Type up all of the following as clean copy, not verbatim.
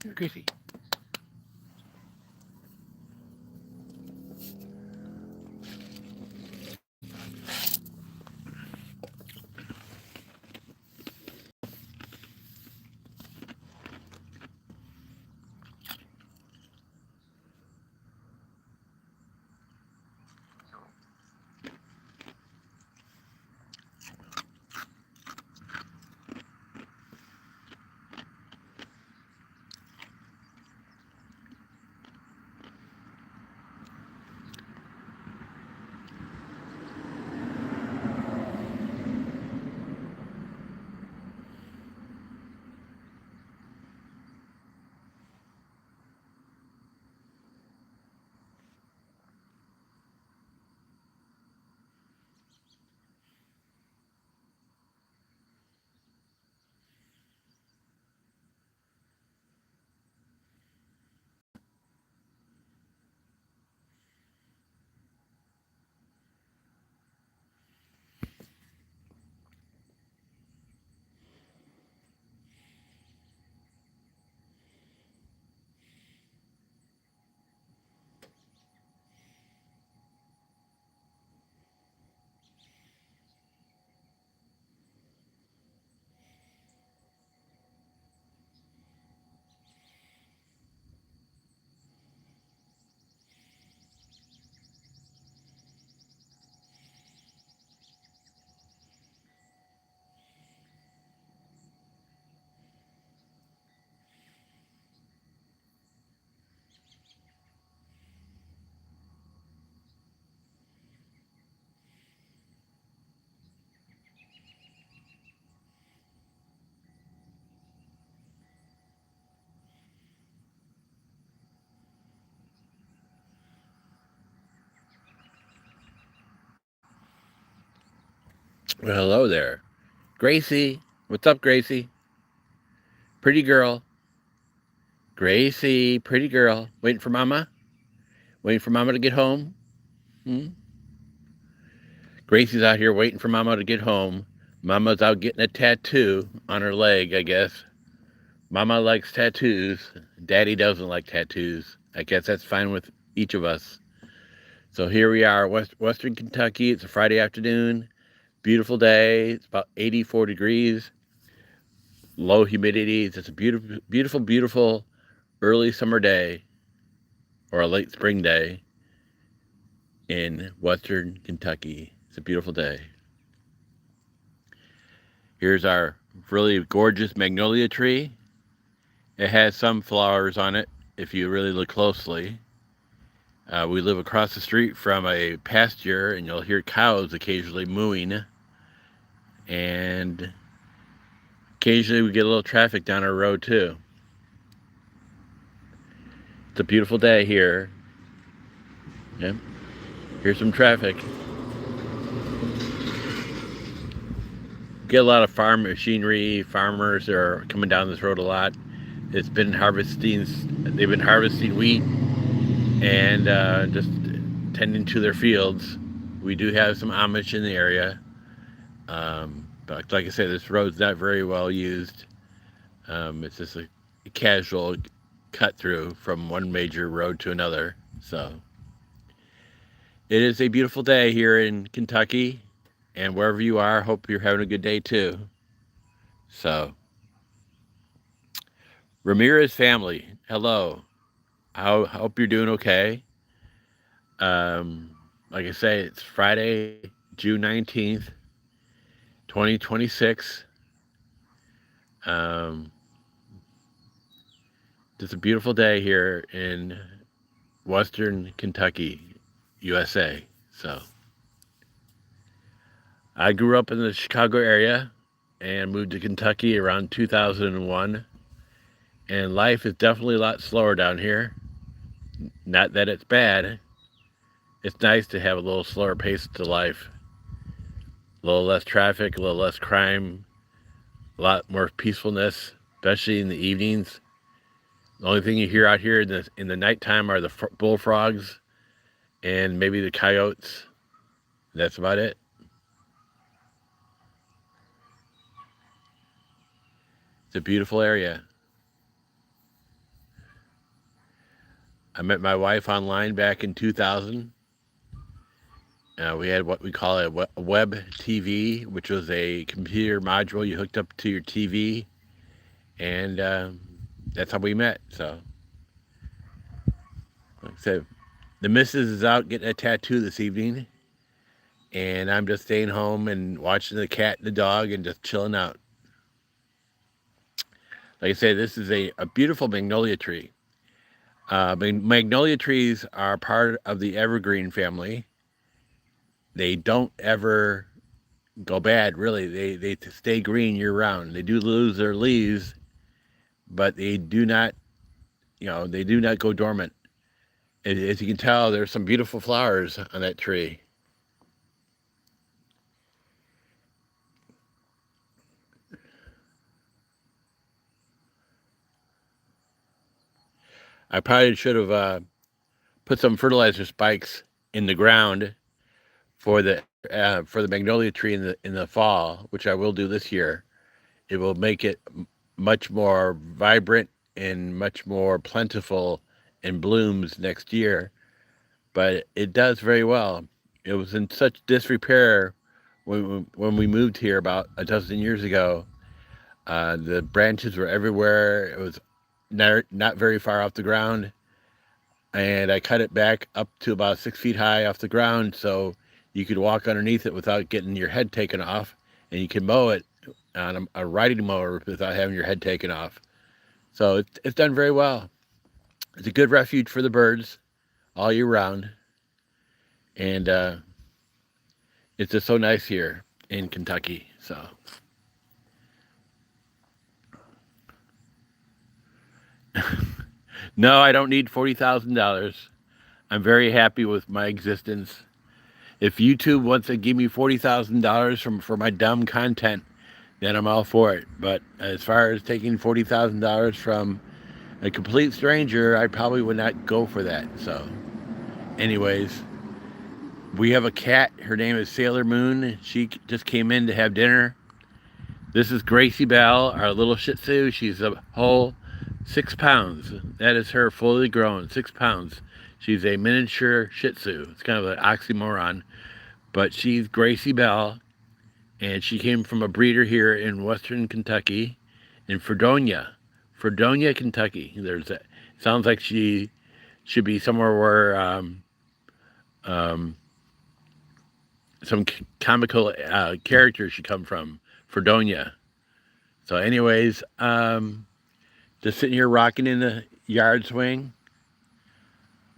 Here, Gracie. Well, hello there. Gracie. What's up, Gracie? Pretty girl. Gracie, pretty girl. Waiting for Mama? Waiting for Mama to get home? Hmm? Gracie's out here waiting for Mama to get home. Mama's out getting a tattoo on her leg, I guess. Mama likes tattoos. Daddy doesn't like tattoos. I guess that's fine with each of us. So here we are, Western Kentucky. It's a Friday afternoon. Beautiful day. It's about 84 degrees. Low humidity. It's a beautiful, beautiful, beautiful early summer day or a late spring day in Western Kentucky. It's a beautiful day. Here's our really gorgeous magnolia tree. It has some flowers on it if you really look closely. We live across the street from a pasture, and you'll hear cows occasionally mooing. And occasionally we get a little traffic down our road, too. It's a beautiful day here. Yeah. Here's some traffic. Get a lot of farm machinery. Farmers are coming down this road a lot. It's been harvesting. They've been harvesting wheat and just tending to their fields. We do have some Amish in the area, but like I said, this road's not very well used. It's just a casual cut through from one major road to another. So it is a beautiful day here in Kentucky, and wherever you are, hope you're having a good day too. So Ramirez family, hello. I hope you're doing okay. Like I say, it's Friday, June 19th, 2026. Um, it's a beautiful day here in Western Kentucky, USA. So I grew up in the Chicago area and moved to Kentucky around 2001. And life is definitely a lot slower down here. Not that it's bad. It's nice to have a little slower pace to life. A little less traffic, a little less crime, a lot more peacefulness, especially in the evenings. The only thing you hear out here in the nighttime are the bullfrogs and maybe the coyotes. That's about it. It's a beautiful area. I met my wife online back in 2000. We had what we call a web TV, which was a computer module you hooked up to your TV, and that's how we met. So, like I said, the missus is out getting a tattoo this evening, and I'm just staying home and watching the cat and the dog and just chilling out. Like I say, this is a beautiful magnolia tree. Magnolia trees are part of the evergreen family. They don't ever go bad, really. They stay green year round. They do lose their leaves, but they do not, they do not go dormant. As you can tell, there's some beautiful flowers on that tree. I probably should have put some fertilizer spikes in the ground for the magnolia tree in the fall, which I will do this year. It will make it much more vibrant and much more plentiful in blooms next year. But it does very well. It was in such disrepair when we moved here about a dozen years ago. The branches were everywhere. It was not very far off the ground, and I cut it back up to about 6 feet high off the ground, so you could walk underneath it without getting your head taken off, and you can mow it on a riding mower without having your head taken off. So it's done very well. It's a good refuge for the birds all year round, and it's just so nice here in Kentucky. So no, I don't need $40,000. I'm very happy with my existence. If YouTube wants to give me $40,000 for my dumb content, then I'm all for it. But as far as taking $40,000 from a complete stranger, I probably would not go for that. So, anyways, we have a cat. Her name is Sailor Moon. She just came in to have dinner. This is Gracie Bell, our little Shih Tzu. She's a whole 6 pounds. That is her fully grown, 6 pounds. She's a miniature Shih Tzu. It's kind of an oxymoron, but she's Gracie Bell, and she came from a breeder here in Western Kentucky, in Fredonia, Kentucky. Sounds like she should be somewhere where um, some comical character should come from. Fredonia. So, anyways, just sitting here rocking in the yard swing,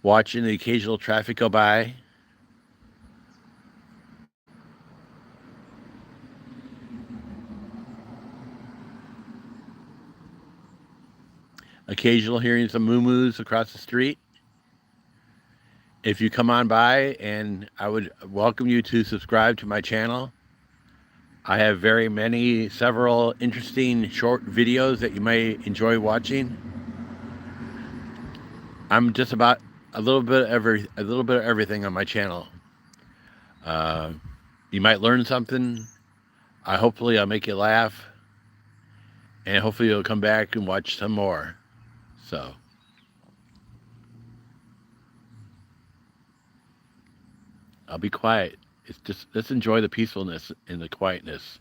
watching the occasional traffic go by. Occasional hearing some moo-moos across the street. If you come on by, and I would welcome you to subscribe to my channel. I have several interesting short videos that you may enjoy watching. I'm just about a little bit of everything on my channel. Uh, you might learn something. Hopefully I'll make you laugh, and hopefully you'll come back and watch some more. So, I'll be quiet. It's just, let's enjoy the peacefulness and the quietness.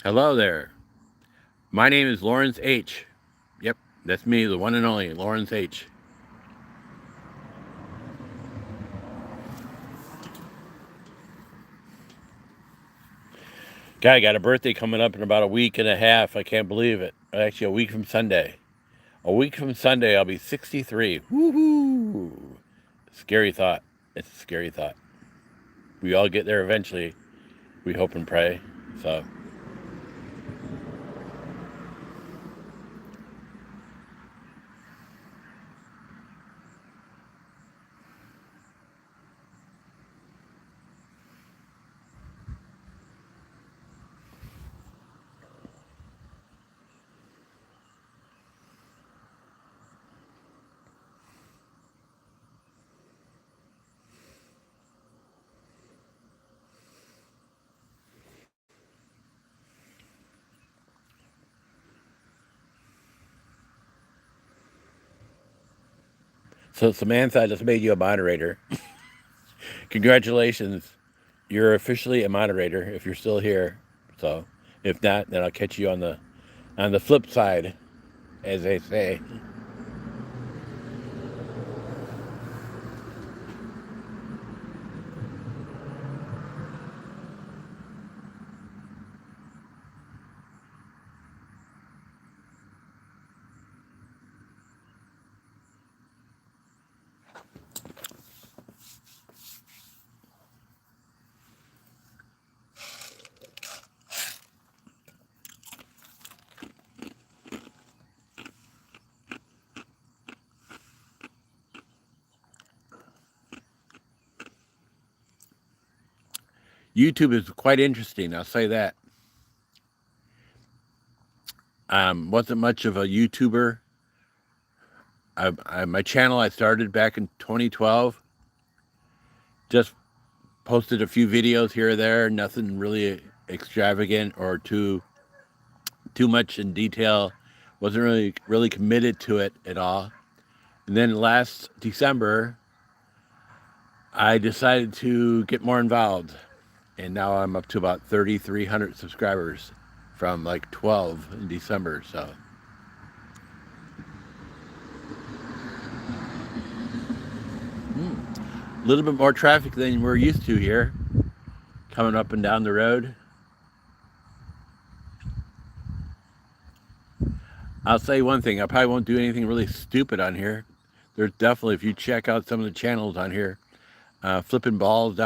Hello there. My name is LaurenceH. Yep, that's me, the one and only LaurenceH. Guy, I got a birthday coming up in about a week and a half. I can't believe it. Actually, a week from Sunday. A week from Sunday, I'll be 63. Woohoo! Scary thought. It's a scary thought. We all get there eventually. We hope and pray. So, So Samantha, I just made you a moderator. Congratulations. You're officially a moderator if you're still here. So if not, then I'll catch you on the flip side, as they say. YouTube is quite interesting. I'll say that. Wasn't much of a YouTuber. My channel I started back in 2012. Just posted a few videos here or there. Nothing really extravagant or too much in detail. Wasn't really committed to it at all. And then last December, I decided to get more involved, and now I'm up to about 3,300 subscribers from like 12 in December. So a little bit more traffic than we're used to here, coming up and down the road. I'll say one thing, I probably won't do anything really stupid on here. There's definitely, if you check out some of the channels on here, flipping balls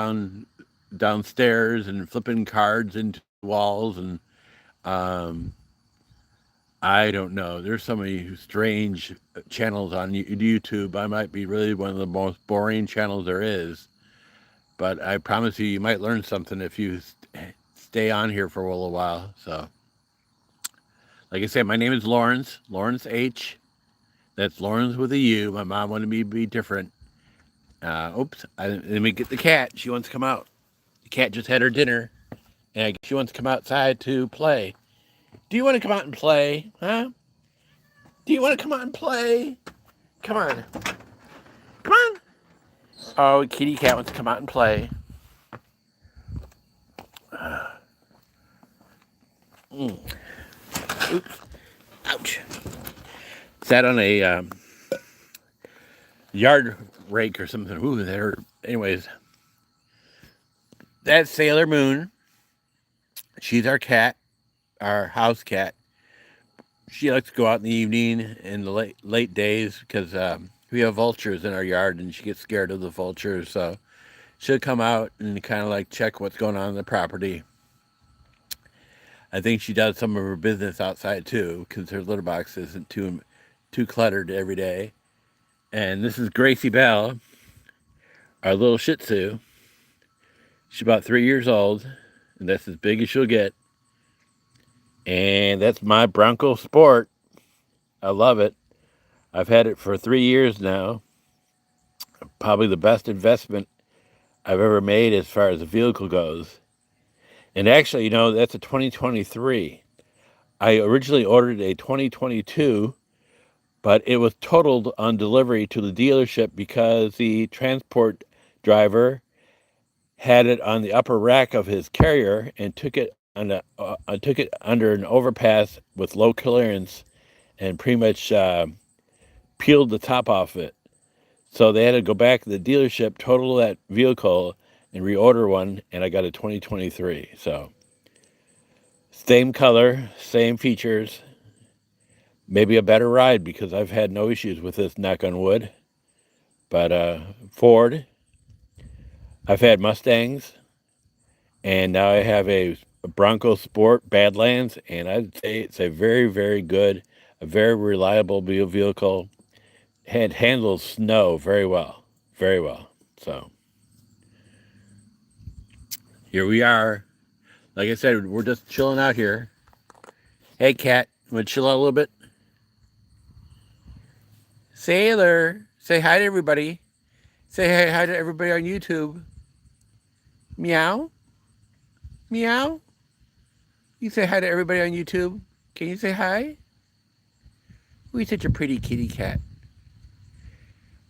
downstairs and flipping cards into walls, and I don't know. There's so many strange channels on YouTube. I might be really one of the most boring channels there is, but I promise you, you might learn something if you stay on here for a little while. So, like I said, my name is LaurenceH. That's Lawrence with a U. My mom wanted me to be different. Let me get the cat. She wants to come out. The cat just had her dinner, and she wants to come outside to play. Do you want to come out and play? Huh? Do you want to come out and play? Come on. Come on. Oh, kitty cat wants to come out and play. Oops. Ouch. Sat on a yard rake or something. Ooh, that hurt. Anyways, that's Sailor Moon. She's our cat, our house cat. She likes to go out in the evening in the late days because we have vultures in our yard, and she gets scared of the vultures. So she'll come out and kind of like check what's going on in the property. I think she does some of her business outside too, because her litter box isn't too cluttered every day. And this is Gracie Bell, our little Shih Tzu. She's about 3 years old, and that's as big as she'll get. And that's my Bronco Sport. I love it. I've had it for 3 years now. Probably the best investment I've ever made as far as a vehicle goes. And actually, that's a 2023. I originally ordered a 2022, but it was totaled on delivery to the dealership because the transport driver had it on the upper rack of his carrier and took it under an overpass with low clearance and pretty much peeled the top off it. So they had to go back to the dealership, total that vehicle, and reorder one, and I got a 2023. So same color, same features, maybe a better ride because I've had no issues with this, knock on wood. But Ford, I've had Mustangs, and now I have a Bronco Sport Badlands, and I'd say it's a very, very good, a very reliable vehicle. It handles snow very well, very well. So here we are. Like I said, we're just chilling out here. Hey, cat, want to chill out a little bit? Sailor, say hi to everybody. Say hi to everybody on YouTube. Meow. Meow. You say hi to everybody on YouTube. Can you say hi? You're such a pretty kitty cat.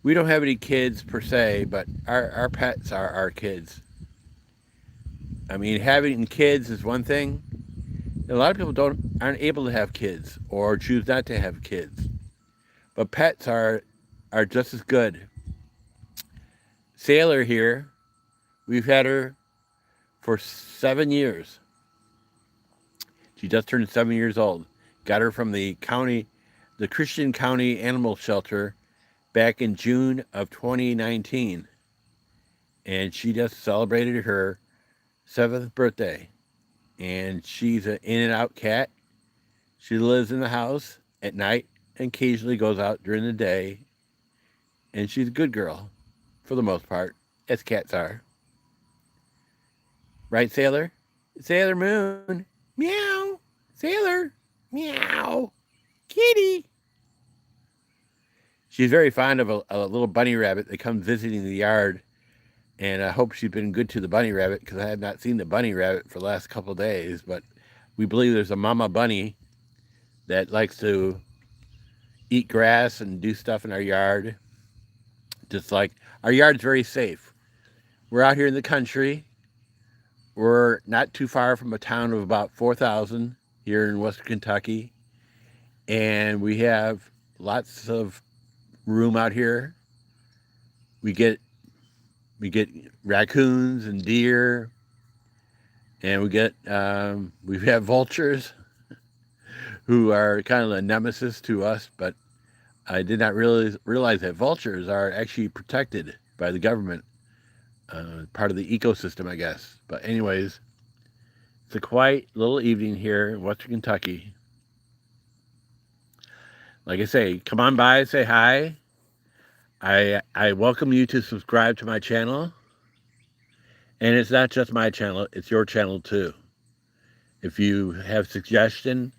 We don't have any kids per se, but our pets are our kids. I mean, having kids is one thing. A lot of people aren't able to have kids or choose not to have kids. But pets are just as good. Sailor here, we've had her for 7 years. She just turned 7 years old. Got her from the Christian County Animal Shelter back in June of 2019. And she just celebrated her 7th birthday. And she's an in and out cat. She lives in the house at night and occasionally goes out during the day. And she's a good girl for the most part, as cats are. Right, Sailor? Sailor Moon. Meow. Sailor. Meow. Kitty. She's very fond of a little bunny rabbit that comes visiting the yard. And I hope she's been good to the bunny rabbit because I have not seen the bunny rabbit for the last couple of days. But we believe there's a mama bunny that likes to eat grass and do stuff in our yard. Just like our yard's very safe. We're out here in the country. We're not too far from a town of about 4,000 here in Western Kentucky. And we have lots of room out here. We get raccoons and deer, and we have vultures who are kind of a nemesis to us. But I did not realize that vultures are actually protected by the government, part of the ecosystem, I guess. But anyways, it's a quiet little evening here in Western Kentucky. Like I say, come on by, say hi. I welcome you to subscribe to my channel. And it's not just my channel, it's your channel too. If you have suggestion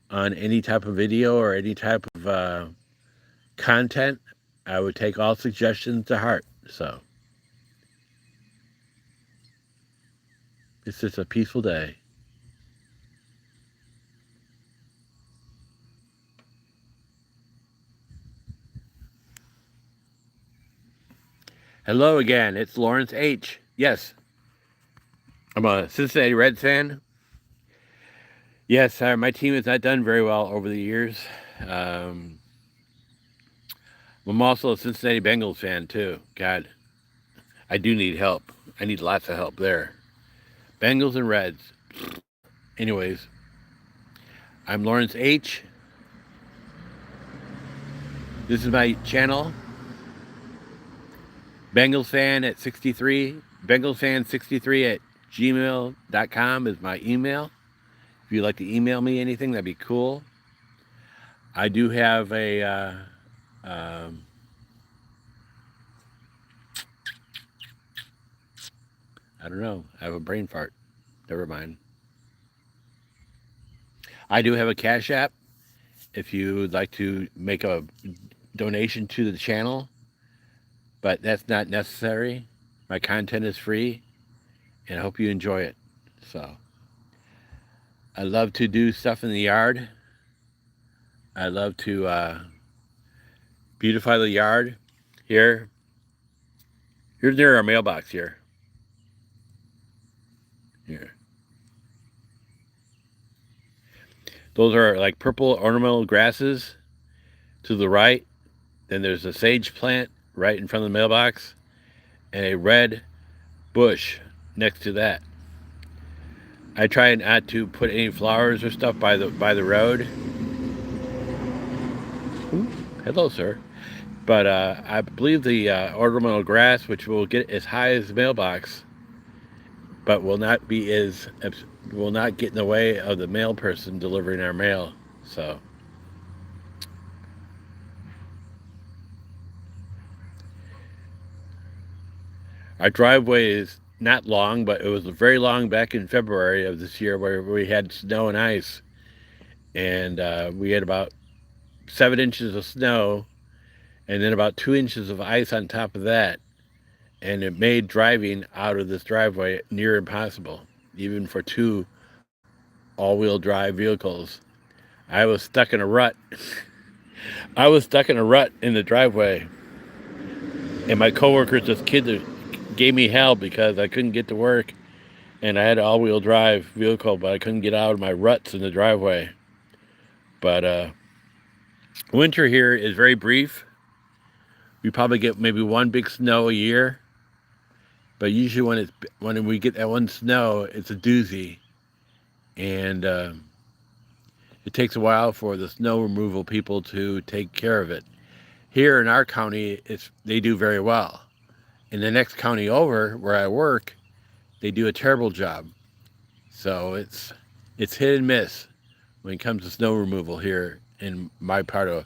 on any type of video or any type of content, I would take all suggestions to heart. So it's just a peaceful day. Hello again, it's LaurenceH. Yes, I'm a Cincinnati Reds fan. Yes, my team has not done very well over the years. I'm also a Cincinnati Bengals fan too. God, I do need help. I need lots of help there. Bengals and Reds. Anyways, I'm LaurenceH. This is my channel. Bengalsfan63 at gmail.com is my email. If you'd like to email me anything, that'd be cool. I do have I don't know. I have a brain fart. Never mind. I do have a Cash App. If you would like to make a donation to the channel, but that's not necessary. My content is free, and I hope you enjoy it. So, I love to do stuff in the yard. I love to beautify the yard. Here's near our mailbox here. Here. Those are like purple ornamental grasses to the right. Then there's a sage plant right in front of the mailbox and a red bush next to that. I try not to put any flowers or stuff by the road. Ooh, hello, sir. But I believe the ornamental grass, which will get as high as the mailbox, but will not get in the way of the mail person delivering our mail. So our driveway is not long, but it was very long back in February of this year where we had snow and ice. And we had about 7 inches of snow and then about 2 inches of ice on top of that. And it made driving out of this driveway near impossible, even for two all-wheel drive vehicles. I was stuck in a rut. I was stuck in a rut in the driveway. And my coworkers, this kid that gave me hell because I couldn't get to work, and I had an all-wheel drive vehicle, but I couldn't get out of my ruts in the driveway. But winter here is very brief. We probably get maybe one big snow a year, but usually when we get that one snow, it's a doozy, and it takes a while for the snow removal people to take care of it. Here in our county, they do very well. In the next county over, where I work, they do a terrible job. So it's hit and miss when it comes to snow removal here in my part of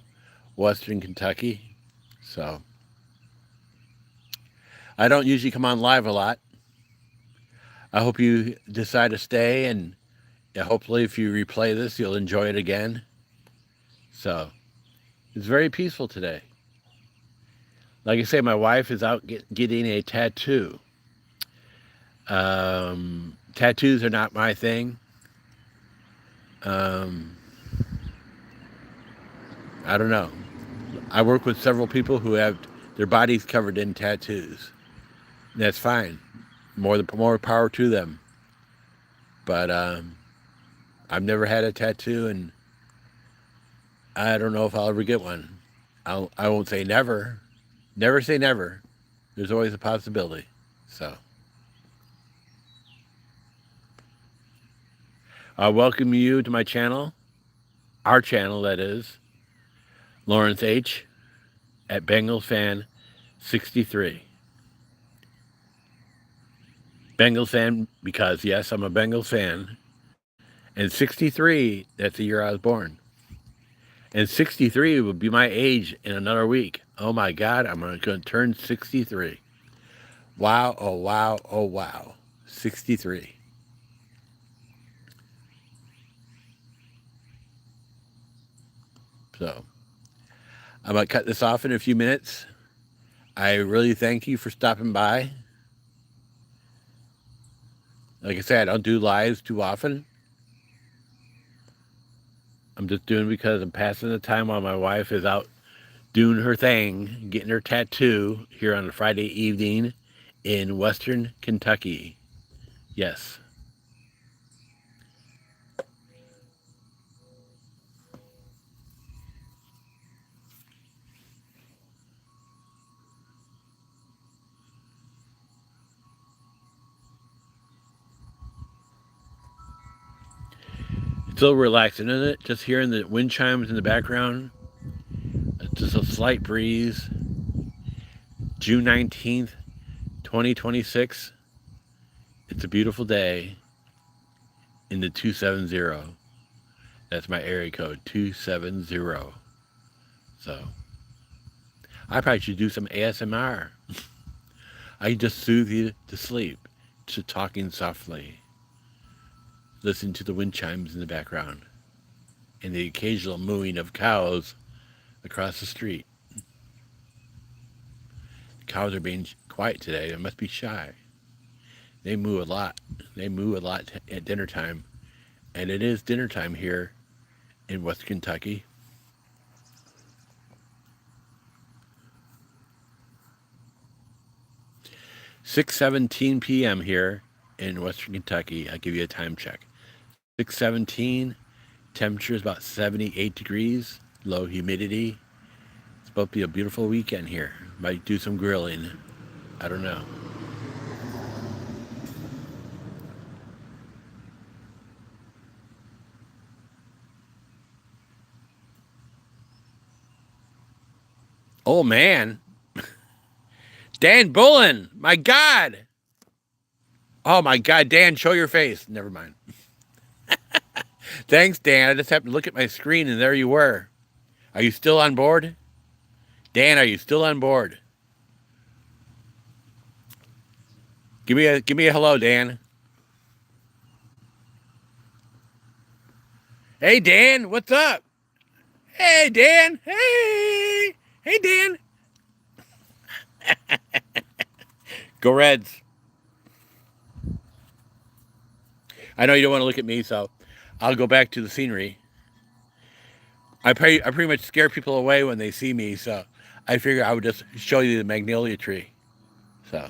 Western Kentucky. So I don't usually come on live a lot. I hope you decide to stay, and hopefully if you replay this, you'll enjoy it again. So it's very peaceful today. Like I say, my wife is out getting a tattoo. Tattoos are not my thing. I don't know. I work with several people who have their bodies covered in tattoos. That's fine. More power to them. But I've never had a tattoo, and I don't know if I'll ever get one. I won't say never. Never say never. There's always a possibility. So I welcome you to my channel. Our channel, that is. LaurenceH at Bengals Fan 63. Bengals fan because, yes, I'm a Bengals fan. And 63, that's the year I was born. And 63 would be my age in another week. Oh my God, I'm going to turn 63. Wow, oh wow, oh wow. 63. So I'm going to cut this off in a few minutes. I really thank you for stopping by. Like I said, I don't do lives too often. I'm just doing it because I'm passing the time while my wife is out doing her thing, getting her tattoo here on a Friday evening in Western Kentucky. Yes. It's so relaxing, isn't it? Just hearing the wind chimes in the background. Just a slight breeze. June 19th, 2026. It's a beautiful day in the 270. That's my area code, 270. So I probably should do some ASMR. I just soothe you to sleep, to talking softly. Listen to the wind chimes in the background and the occasional mooing of cows across the street. Cows are being quiet today. They must be shy. They moo a lot. They moo a lot at dinner time. And it is dinner time here in West Kentucky. "6:17 p.m. here in Western Kentucky." I'll give you a time check. 6:17. Temperature is about 78 degrees. Low humidity. It's supposed to be a beautiful weekend here. Might do some grilling. I don't know. Oh man. Dan Bullen. My God. Oh my God, Dan, show your face. Never mind. Thanks, Dan. I just happened to look at my screen and there you were. Are you still on board? Dan, are you still on board? Give me a hello, Dan. Hey Dan, what's up? Hey Dan. Hey. Hey Dan. Go Reds. I know you don't want to look at me, so I'll go back to the scenery. I pretty much scare people away when they see me, so I figured I would just show you the magnolia tree. So,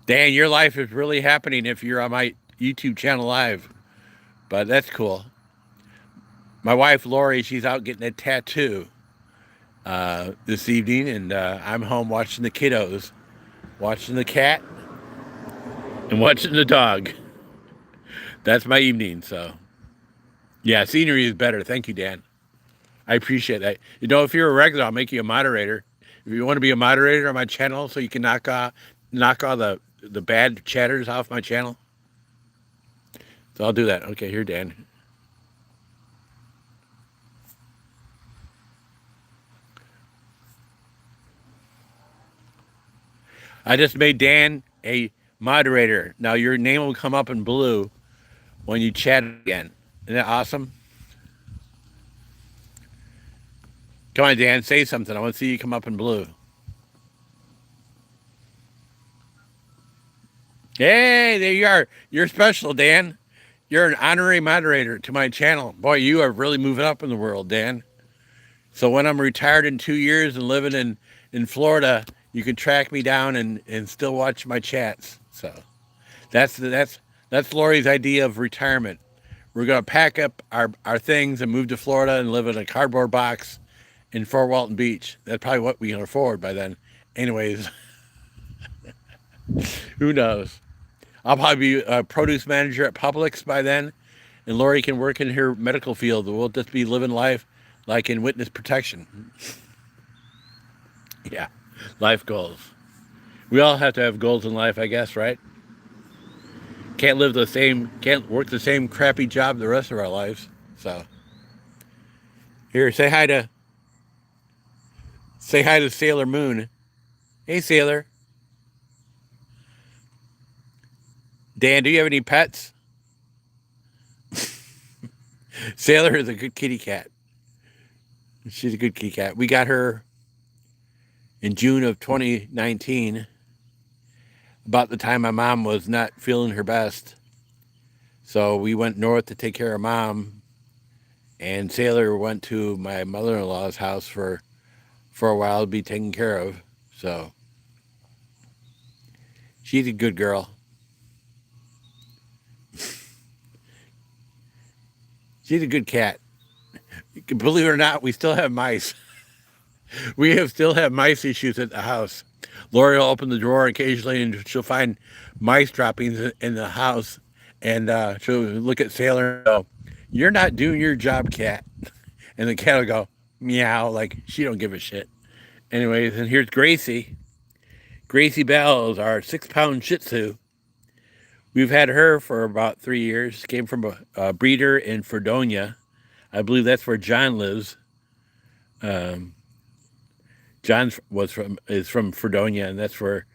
Dan, your life is really happening if you're on my YouTube channel live. But that's cool. My wife Lori, she's out getting a tattoo this evening, and I'm home watching the kiddos, watching the cat, and watching the dog. That's my evening. So, yeah, scenery is better. Thank you, Dan. I appreciate that. You know, if you're a regular, I'll make you a moderator. If you want to be a moderator on my channel, so you can knock all the bad chatters off my channel, so I'll do that. Okay, here, Dan. I just made Dan a moderator. Now your name will come up in blue when you chat again. Isn't that awesome? Come on, Dan, say something. I want to see you come up in blue. Hey, there you are. You're special, Dan. You're an honorary moderator to my channel. Boy, you are really moving up in the world, Dan. So when I'm retired in 2 years and living in Florida, you can track me down and still watch my chats. So that's Lori's idea of retirement. We're gonna pack up our things and move to Florida and live in a cardboard box in Fort Walton Beach. That's probably what we can afford by then. Anyways, who knows? I'll probably be a produce manager at Publix by then, and Lori can work in her medical field. We'll just be living life like in witness protection. Yeah, life goals. We all have to have goals in life, I guess, right? Can't work the same crappy job the rest of our lives. So, here, say hi to Sailor Moon. Hey, Sailor. Dan, do you have any pets? Sailor is a good kitty cat. She's a good kitty cat. We got her in June of 2019, about the time my mom was not feeling her best. So we went north to take care of mom, and Sailor went to my mother-in-law's house for a while to be taken care of. So she's a good girl. She's a good cat. Believe it or not, we still have mice. Still have mice issues at the house. Lori will open the drawer occasionally and she'll find mice droppings in the house. And she'll look at Sailor and go, "You're not doing your job, cat." And the cat will go, meow, like she don't give a shit. Anyways, and here's Gracie. Gracie Bell is our 6-pound Shih Tzu. We've had her for about 3 years. She came from a breeder in Fredonia. I believe that's where John lives. John is from Fredonia, and that's where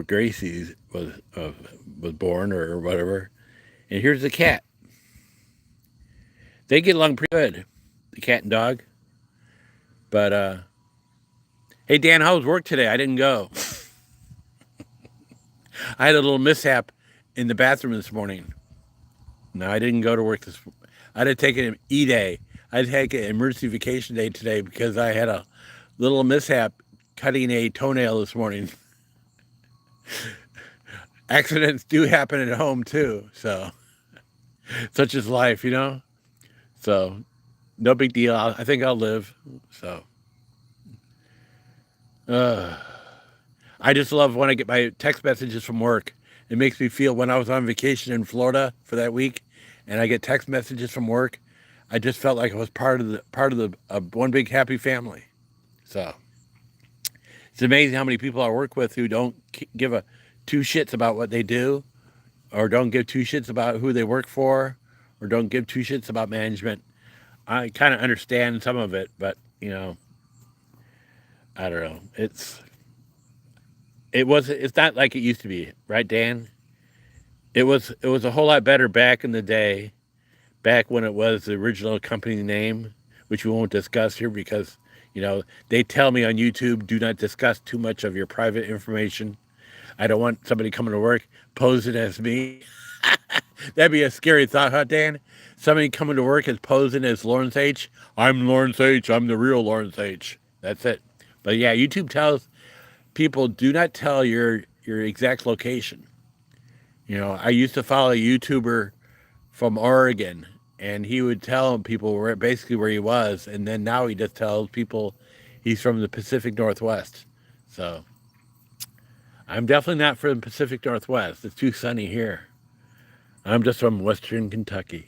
Gracie was born or whatever. And here's the cat. They get along pretty good, the cat and dog. But hey, Dan, how was work today? I didn't go. I had a little mishap in the bathroom this morning. No, I didn't go to work I had to take an E-day. I had to take an emergency vacation day today because I had a little mishap cutting a toenail this morning. Accidents do happen at home too, so such is life, you know. So no big deal. I think I'll live. So I just love when I get my text messages from work. It makes me feel when I was on vacation in Florida for that week, and I get text messages from work. I just felt like I was part of the one big happy family. So it's amazing how many people I work with who don't give a two shits about what they do, or don't give two shits about who they work for, or don't give two shits about management. I kind of understand some of it, but you know, I don't know. It's not like it used to be, right, Dan? It was a whole lot better back in the day, back when it was the original company name, which we won't discuss here because, you know, they tell me on YouTube, do not discuss too much of your private information. I don't want somebody coming to work posing as me. That'd be a scary thought, huh, Dan? Somebody coming to work is posing as Lawrence H. I'm Lawrence H. I'm the real Lawrence H. That's it. But yeah, YouTube tells people do not tell your exact location. I used to follow a YouTuber from Oregon, and he would tell people basically where he was, and then now he just tells people he's from the Pacific Northwest. So I'm definitely not from the Pacific Northwest. It's too sunny here. I'm just from Western Kentucky.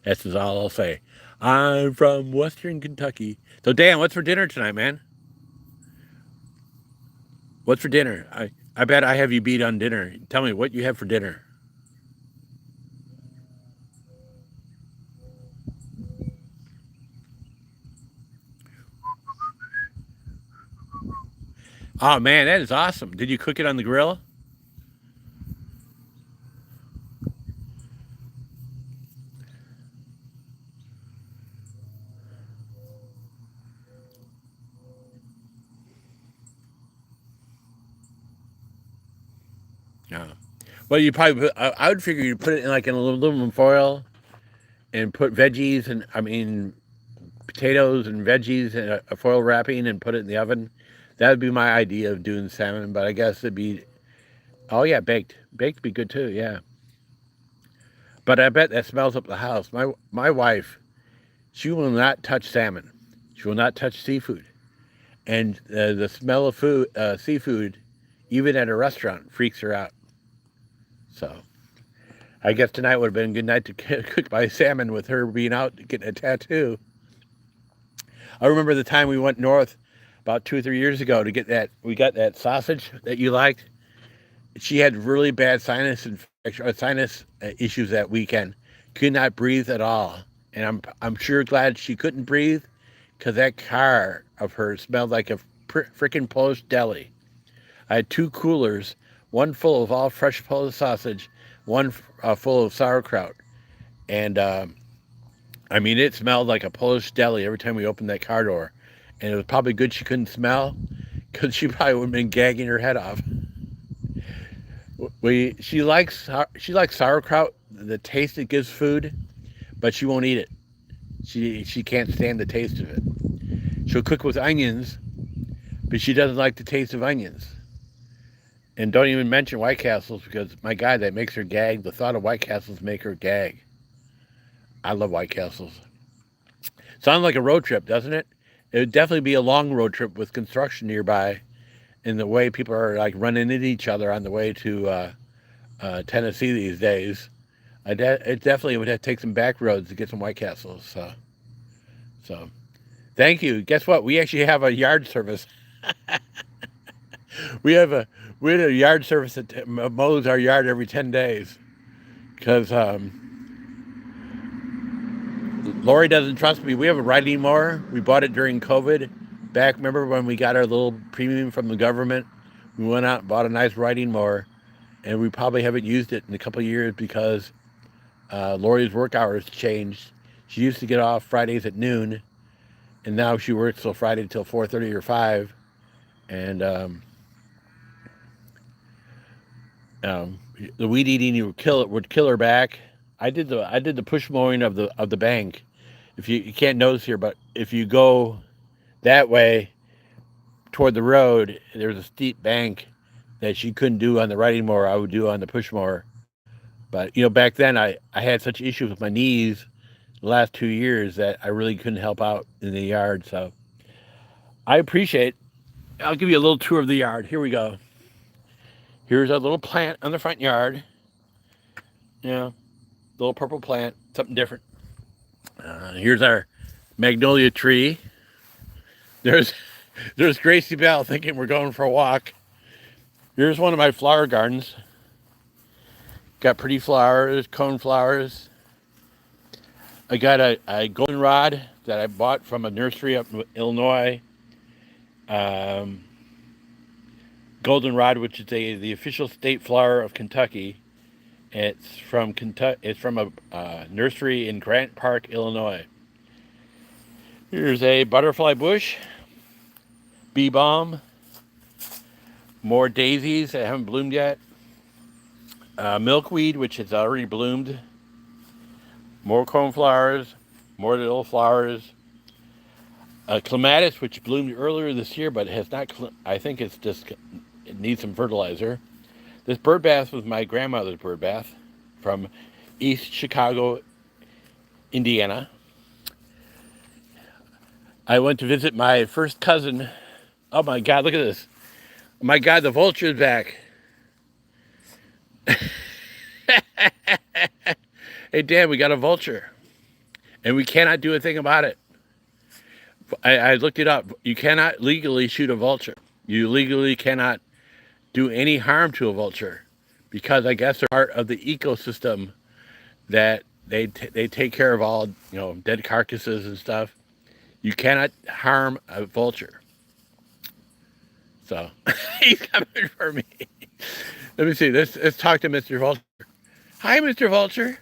That's all I'll say. I'm from Western Kentucky. So Dan, what's for dinner tonight, man? What's for dinner? I bet I have you beat on dinner. Tell me what you have for dinner. Oh man, that is awesome. Did you cook it on the grill? No. Well, you probably I would figure you'd put it in like an aluminum foil and put veggies and I mean potatoes and veggies in a foil wrapping and put it in the oven. That would be my idea of doing salmon, but I guess it'd be oh yeah, baked. Baked would be good too, yeah. But I bet that smells up the house. My wife, she will not touch salmon. She will not touch seafood. And the smell of seafood, even at a restaurant, freaks her out. So I guess tonight would have been a good night to cook my salmon with her being out getting a tattoo. I remember the time we went north about 2 or 3 years ago to get that. We got that sausage that you liked. She had really bad sinus issues that weekend. Could not breathe at all, and I'm sure glad she couldn't breathe, because that car of hers smelled like a freaking Polish deli. I had two coolers, one full of all fresh Polish sausage, one full of sauerkraut, and I mean it smelled like a Polish deli every time we opened that car door, and it was probably good she couldn't smell, because she probably would have been gagging her head off. She likes sauerkraut, the taste it gives food, but she won't eat it. She can't stand the taste of it. She'll cook with onions, but she doesn't like the taste of onions. And don't even mention White Castles, because my God, that makes her gag. The thought of White Castles make her gag. I love White Castles. Sounds like a road trip, doesn't it? It would definitely be a long road trip with construction nearby, and the way people are like running into each other on the way to Tennessee these days. It definitely would have to take some back roads to get some White Castles. So thank you. Guess what? We actually have a yard service. we have a yard service that mows our yard every 10 days, because Lori doesn't trust me. We have a riding mower. We bought it during COVID. Back, remember when we got our little premium from the government? We went out and bought a nice riding mower, and we probably haven't used it in a couple of years because Lori's work hours changed. She used to get off Fridays at noon, and now she works till Friday till 4:30 or 5. And the weed eating would kill her back. I did the push mowing of the bank. If you can't notice here, but if you go that way toward the road, there's a steep bank that she couldn't do on the riding mower. I would do on the push mower. But back then I had such issues with my knees the last 2 years that I really couldn't help out in the yard. So I appreciate. I'll give you a little tour of the yard. Here we go. Here's a little plant on the front yard. Little purple plant, something different. Here's our magnolia tree. There's Gracie Bell thinking we're going for a walk. Here's one of my flower gardens. Got pretty flowers, cone flowers. I got a goldenrod that I bought from a nursery up in Illinois. Goldenrod, which is the official state flower of Kentucky. It's from Kentucky. It's from a nursery in Grant Park, Illinois. Here's a butterfly bush, bee balm, more daisies that haven't bloomed yet. Milkweed, which has already bloomed, more cornflowers, more little flowers. Clematis, which bloomed earlier this year, but has not. I think it's just it needs some fertilizer. This bird bath was my grandmother's bird bath from East Chicago, Indiana. I went to visit my first cousin. Oh my God! Look at this. Oh my God, the vulture is back. Hey Dan, we got a vulture, and we cannot do a thing about it. I looked it up. You cannot legally shoot a vulture. You legally cannot do any harm to a vulture because I guess they're part of the ecosystem that they take care of all dead carcasses and stuff. You cannot harm a vulture. So he's coming for me. Let me see. Let's talk to Mr. Vulture. Hi, Mr. Vulture.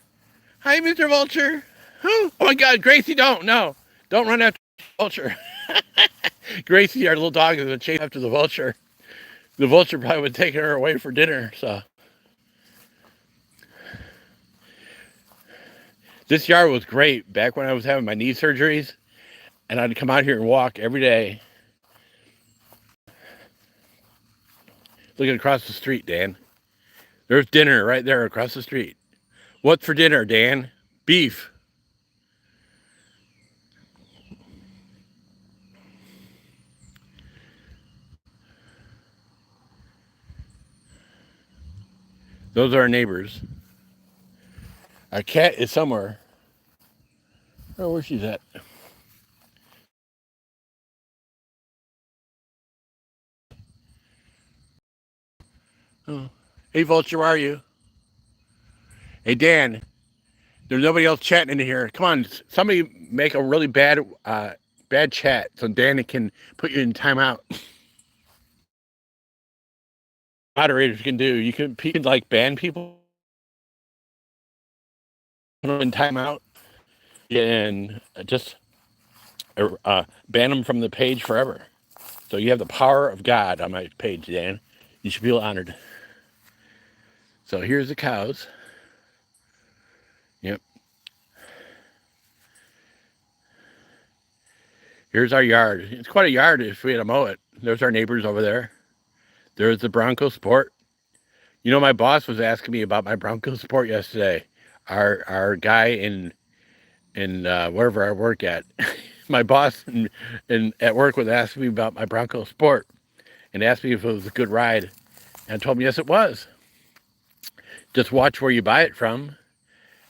Hi, Mr. Vulture. Oh my God, Gracie, don't run after the vulture. Gracie, our little dog, is gonna chase after the vulture. The vulture probably would take her away for dinner. So this yard was great back when I was having my knee surgeries, and I'd come out here and walk every day. Looking across the street, Dan. There's dinner right there across the street. What's for dinner, Dan? Beef. Those are our neighbors. Our cat is somewhere. Oh, where she's at. Oh. Hey, Vulture, where are you? Hey, Dan. There's nobody else chatting in here. Come on, somebody make a really bad chat so Dan can put you in timeout. Moderators can do. You can like ban people in timeout and just ban them from the page forever. So you have the power of God on my page, Dan. You should feel honored. So here's the cows. Yep. Here's our yard. It's quite a yard if we had to mow it. There's our neighbors over there. There's the Bronco Sport. You know, my boss was asking me about my Bronco Sport yesterday. Our guy in wherever I work at, my boss in at work was asking me about my Bronco Sport and asked me if it was a good ride. And I told him yes, it was. Just watch where you buy it from,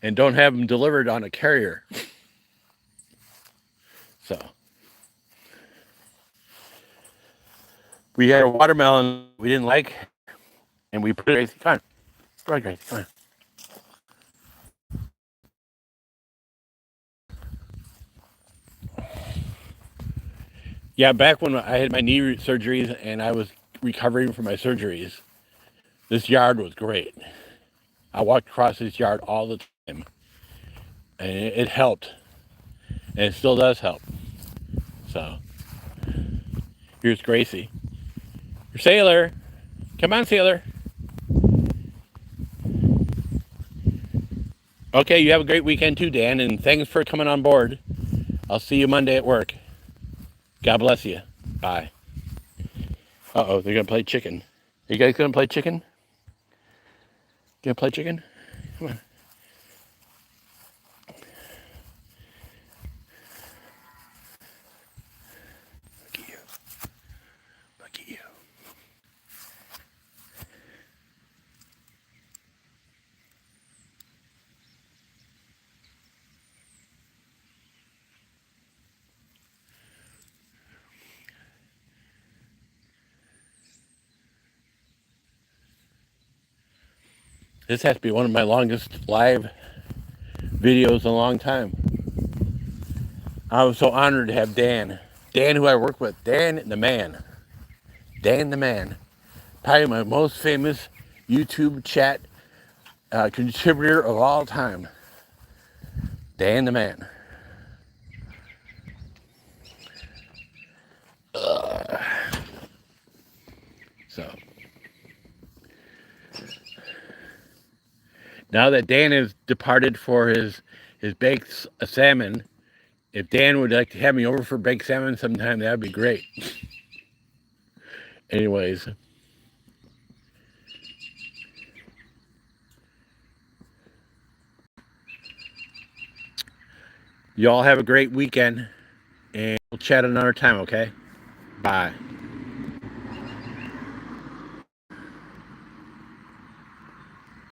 and don't have them delivered on a carrier. So we had a watermelon we didn't like, and we put it. Come on, Gracie, come on. Yeah, back when I had my knee surgeries and I was recovering from my surgeries, this yard was great. I walked across this yard all the time, and it helped, and it still does help. So here's Gracie, your sailor. Come on, sailor. Okay, you have a great weekend too, Dan, and thanks for coming on board. I'll see you Monday at work. God bless you. Bye. Uh-oh, they're gonna play chicken. You guys gonna play chicken? Gonna play chicken? Come on. Look at you. Look at you. This has to be one of my longest live videos in a long time. I was so honored to have Dan. Dan, who I work with. Dan the man. Dan the man. Probably my most famous YouTube chat contributor of all time. Dan the man. So Now that Dan has departed for his baked salmon, if Dan would like to have me over for baked salmon sometime, that would be great. Anyways, y'all have a great weekend, and we'll chat another time, okay? Bye.